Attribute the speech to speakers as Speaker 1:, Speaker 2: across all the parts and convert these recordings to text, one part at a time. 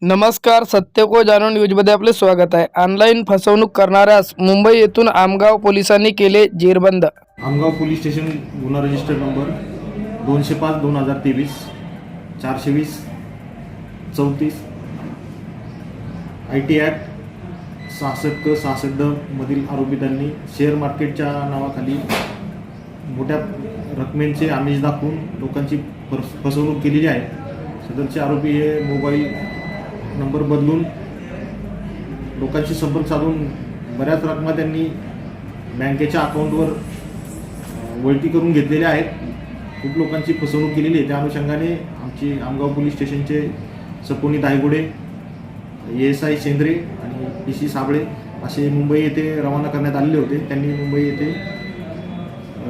Speaker 1: नमस्कार. सत्य को जाणून न्यूजमध्ये आपले स्वागत आहे. ऑनलाईन फसवणूक करणाऱ्यास मुंबई येथून आमगाव पोलिसांनी केले जेरबंद.
Speaker 2: आमगाव पोलीस स्टेशन गुन्हा रजिस्टर नंबर 205/2023 420 34 IT ॲक्ट 66 66 मधील आरोपितांनी शेअर मार्केटच्या नावाखाली मोठ्या रकमेचे आमिष दाखवून लोकांची फसवणूक केलेली आहे. सदरचे आरोपी हे मोबाईल नंबर बदलून लोकांशी संपर्क साधून बऱ्याच रकमा त्यांनी बँकेच्या अकाउंटवर वळती करून घेतलेल्या आहेत. खूप लोकांची फसवणूक केलेली आहे. त्या अनुषंगाने आमची आमगाव पोलीस स्टेशनचे सपोनी दायगुडे, ASI शेंद्रे आणि PC साबळे असे मुंबई येथे रवाना करण्यात आलेले होते. त्यांनी मुंबई येथे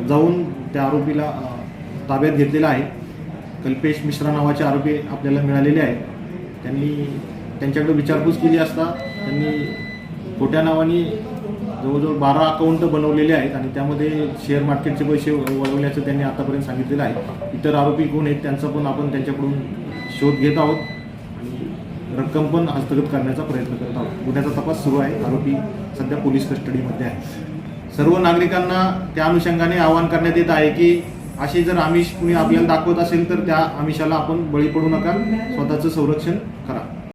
Speaker 2: जाऊन त्या आरोपीला ताब्यात घेतलेला आहे. कल्पेश मिश्रा नावाचे आरोपी आपल्याला मिळालेले आहेत. त्यांच्याकडे विचारपूस केली असता त्यांनी खोट्या नावाने जवळजवळ 12 अकाउंट बनवलेले आहेत आणि त्यामध्ये शेअर मार्केटचे पैसे वळवल्याचं त्यांनी आतापर्यंत सांगितलेलं आहे. इतर आरोपी कोण आहेत त्यांचा पण आपण त्यांच्याकडून शोध घेत आहोत आणि रक्कम पण हस्तगत करण्याचा प्रयत्न करत आहोत. गुन्ह्याचा तपास सुरू आहे. आरोपी सध्या पोलीस कस्टडीमध्ये आहे. सर्व नागरिकांना त्या अनुषंगाने आवाहन करण्यात येत आहे की असे जर आमिष कुणी आपल्याला दाखवत असेल तर त्या आमिषाला आपण बळी पडू नका. स्वतःचं संरक्षण करा.